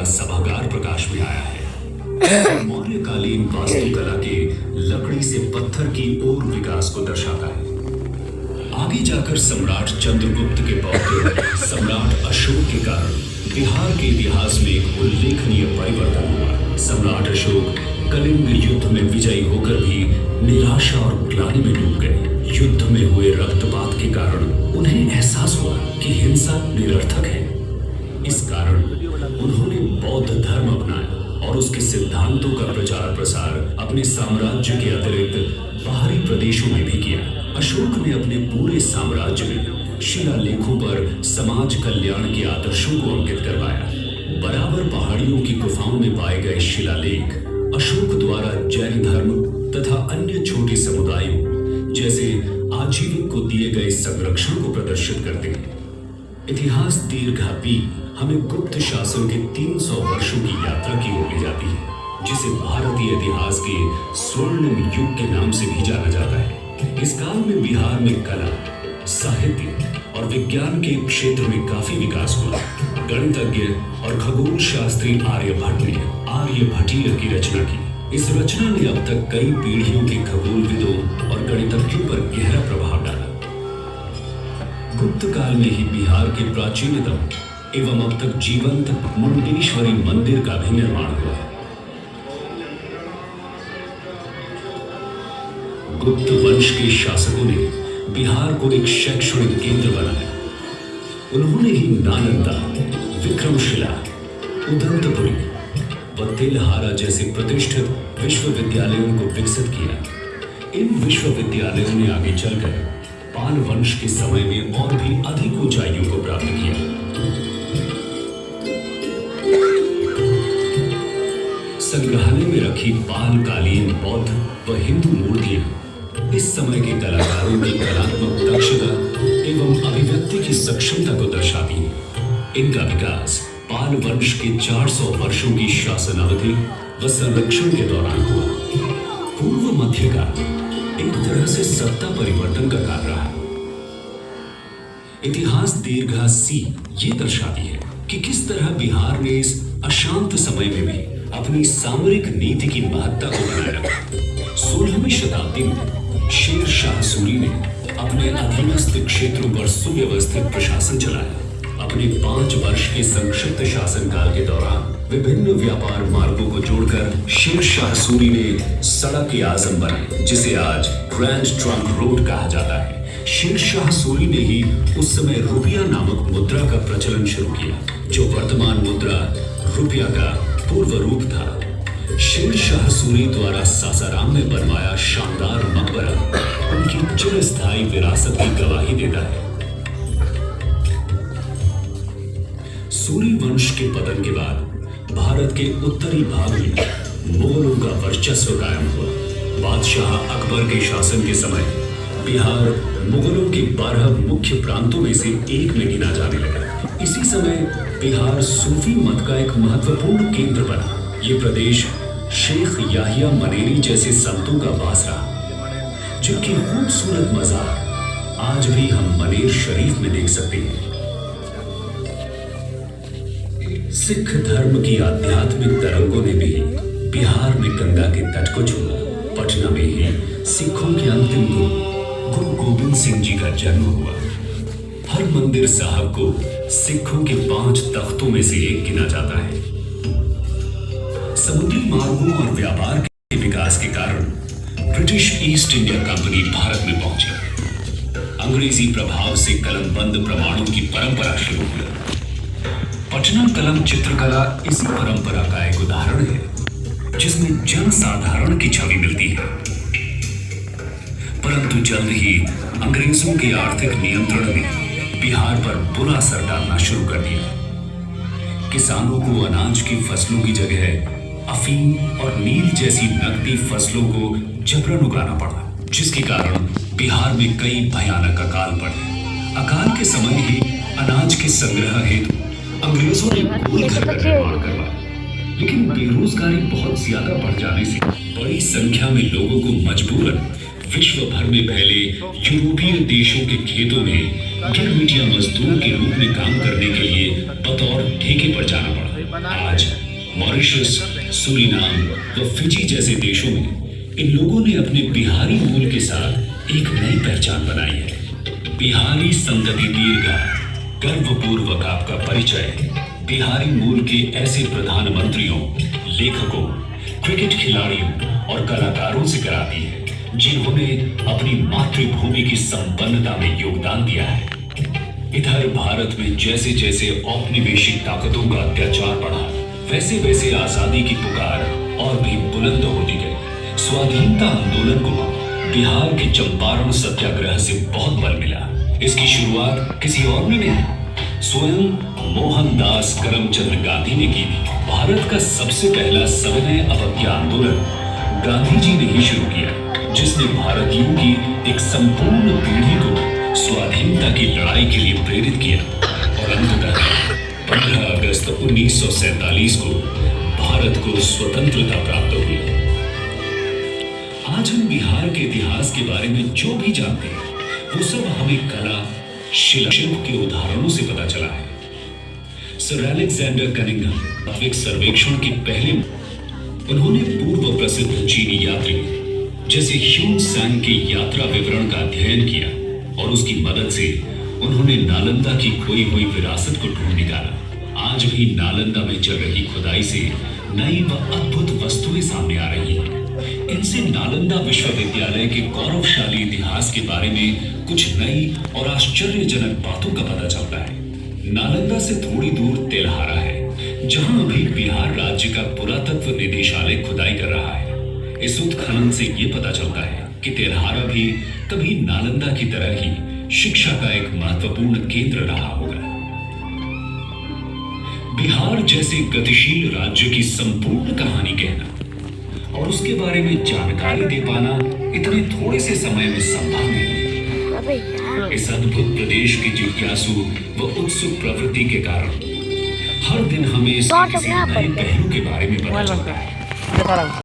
वाला सभागार प्रकाश में आया है। मौर्यकालीन वास्तुकला के लकड़ी से पत्थर की ओर विकास को दर्शाता है। आगे जाकर सम्राट चंद्रगुप्त के पौत्र सम्राट अशोक के कारण बिहार के इतिहास में एक उल्लेखनीय परिवर्तन हुआ। सम्राट अशोक कलिंग युद्ध में विजयी होकर भी निराशा और ग्लानि में डूब गए। युद्ध में हुए रक्तपात के कारण उन्हें एहसास हुआ कि हिंसा निरर्थक है। इस कारण उन्होंने बौद्ध धर्म अपनाया और उसके सिद्धांतों का प्रचार प्रसार अपने साम्राज्य के अतिरिक्त बाहरी प्रदेशों में भी किया। अशोक ने अपने पूरे साम्राज्य में शिलालेखों पर समाज कल्याण के आदर्शों को अंकित करवाया। बराबर पहाड़ियों की गुफाओं में पाए गए शिलालेख अशोक द्वारा जैन धर्म तथा अन्य छोटे समुदायों जैसे आजीविक को दिए गए संरक्षण को प्रदर्शित करते हैं। इतिहास दीर्घापी हमें गुप्त शासन के 300 वर्षों की यात्रा की ओर ले जाती है, जिसे भारतीय इतिहास के स्वर्णिम युग के नाम से भी जाना जाता है। इस काल में बिहार में कला, साहित्य और विज्ञान के क्षेत्र में काफी विकास हुआ। गणितज्ञ और खगोल शास्त्री आर्यभट्ट ने आर्यभट्टीय की रचना की। इस रचना ने अब तक कई पीढ़ियों के खगोलविदों और गणितज्ञों पर गहरा प्रभाव डाला। गुप्त काल में ही बिहार के प्राचीनतम एवं अब तक जीवंत मुंडेश्वरी मंदिर का भी निर्माण हुआ। गुप्त वंश के शासकों ने बिहार को एक शैक्षणिक केंद्र बनाया। उन्होंने ही नालंदा, विक्रमशिला, उदंतपुरी व तेलहारा जैसे प्रतिष्ठित विश्वविद्यालयों को विकसित किया। इन विश्वविद्यालयों ने आगे चलकर पाल वंश के समय में और भी अधिक ऊंचाइयों को प्राप्त किया। संग्रहालय में रखी पाल कालीन बौद्ध व हिंदू मूर्तियां इस समय के कलाकारों की कलात्मक दक्षता एवं अभिव्यक्ति की सक्षमता को दर्शाती हैं। इनका विकास पाल वंश के 400 वर्षों की शासन अवधि व संरक्षण के दौरान हुआ। पूर्व मध्यकाल एक तरह से सत्ता परिवर्तन का काल रहा। इतिहास दीर्घा सी ये दर्शाती है कि किस तरह बिहार ने इस अशांत समय में भी अपनी सामरिक नीति की महत्ता को बनाए रखा। 16वीं शताब्दी में शेर शाह सूरी ने अपने अधीनस्थ क्षेत्रों पर सुव्यवस्थित प्रशासन चलाया। अपने 5 वर्ष के संक्षिप्त शासनकाल के दौरान विभिन्न व्यापार मार्गों को जोड़कर शेर शाह सूरी ने सड़क आजम बनाई, जिसे आज ग्रैंड ट्रंक रोड कहा जाता है। शेर शाह सूरी ने ही उस समय रुपया नामक मुद्रा का प्रचलन शुरू किया, जो वर्तमान मुद्रा रुपया का पूर्व रूप था। शेर शाह सूरी द्वारा सासाराम में बनवाया शानदार मकबरा उनकी चिरस्थायी विरासत की गवाही देता है। सूरी वंश के पतन के बाद भारत के उत्तरी भाग में मुगलों का वर्चस्व कायम हुआ। बादशाह अकबर के शासन के समय बिहार मुगलों के 12 मुख्य प्रांतों में से एक में गिना जाने लगा। इसी समय बिहार सूफी मत का एक महत्वपूर्ण केंद्र बना। ये प्रदेश शेख याहिया मनेरी जैसे संतों का वास रहा, जिनकी खूबसूरत मजार आज भी हम मनेर शरीफ में देख सकते हैं। सिख धर्म की आध्यात्मिक तरंगों ने भी बिहार में गंगा के तट को छुआ। पटना में ही सिखों के अंतिम गुरु गोविंद सिंह जी का जन्म हुआ। हरमंदिर साहब को सिखों के 5 तख्तों में से एक गिना जाता है। समुद्री मार्गों और व्यापार के विकास के कारण British east India company Bharat में पहुंची। अंग्रेजी प्रभाव से कलमबंद प्रमाणों की परंपरा शुरू हुई। पटना कलम चित्रकला इसी परंपरा का एक उदाहरण है, जिसमें जनसाधारण की छवि मिलती है। परंतु जल्द ही अंग्रेजों के आर्थिक नियंत्रण ने बिहार पर बुरा असर डालना शुरू कर दिया। किसानों को अनाज की फसलों की जगह अफीम और नील जैसी नकदी फसलों को जबरन उगाना पड़ा, जिसके कारण बिहार में कई भयानक अकाल पड़े। अकाल के समय ही अनाज के संग्रह हेतु अंग्रेजों ने गोल घर का निर्माण करवाया, लेकिन बेरोजगारी बहुत ज्यादा बढ़ जाने से बड़ी संख्या में लोगों को मजबूरन विश्व भर में फैले यूरोपीय देशों के खेतों में गिरमिटिया मजदूर के रूप में काम करने के लिए बतौर ठेके पर जाना पड़ा। आज मॉरिशस, सूरीनाम व फिजी जैसे देशों में इन लोगों ने अपने बिहारी मूल के साथ एक नई पहचान बनाई है। बिहारी संतति दीर्घा, गर्वपूर्वक आपका परिचय बिहारी मूल के ऐसे प्रधानमंत्रियों, लेखकों, क्रिकेट खिलाड़ियों और कलाकारों से कराती है जिन्होंने अपनी मातृभूमि की संपन्नता में योगदान दिया है। इधर भारत में जैसे जैसे औपनिवेशिक ताकतों का अत्याचार बढ़ा, वैसे वैसे आजादी की पुकार और भी बुलंद होती गई। स्वाधीनता आंदोलन को बिहार के चंपारण सत्याग्रह से बहुत बल मिला। इसकी शुरुआत किसी और ने नहीं, स्वयं मोहनदास करमचंद गांधी ने की थी। भारत का सबसे पहला सविनय अवज्ञा आंदोलन गांधी जी ने ही शुरू किया, जिसने भारतीयों की एक संपूर्ण पीढ़ी को स्वाधीनता की लड़ाई के लिए प्रेरित किया और अंततः 15 अगस्त 1947 को भारत को स्वतंत्रता प्राप्त हुई। आज हम बिहार के इतिहास के बारे में जो भी जानते हैं वो सब हमें कला, शिल्प के उदाहरणों से पता चला है। सर अलेक्जेंडर कनिंघम आत्विक सर्वेक्षण के पहले उन्होंने पूर्व प्रसिद्ध चीनी यात्री जैसे ह्यून सांग के यात्रा विवरण का अध्ययन किया और उसकी मदद से उन्होंने नालंदा की खोई हुई विरासत को ढूंढ निकाला। आज भी नालंदा में चल रही खुदाई से नई व अद्भुत वस्तुएं सामने आ रही हैं। इनसे नालंदा विश्वविद्यालय के गौरवशाली इतिहास के बारे में कुछ नई और आश्चर्यजनक बातों का पता चलता है। नालंदा से थोड़ी दूर तेल्हारा है, जहां अभी बिहार राज्य का पुरातत्व निदेशालय खुदाई कर रहा है। इस उत्खनन से ये पता चलता है कि तेल्हारा भी कभी नालंदा की तरह ही शिक्षा का एक महत्वपूर्ण केंद्र रहा होगा। बिहार जैसे गतिशील राज्य की संपूर्ण कहानी कहना और उसके बारे में जानकारी दे पाना इतने थोड़े से समय में संभव नहीं। इस अद्भुत प्रदेश की जिज्ञासु व उत्सुक प्रवृत्ति के कारण हर दिन हमें इसके किसी नए पहलू के बारे में पता चलता है।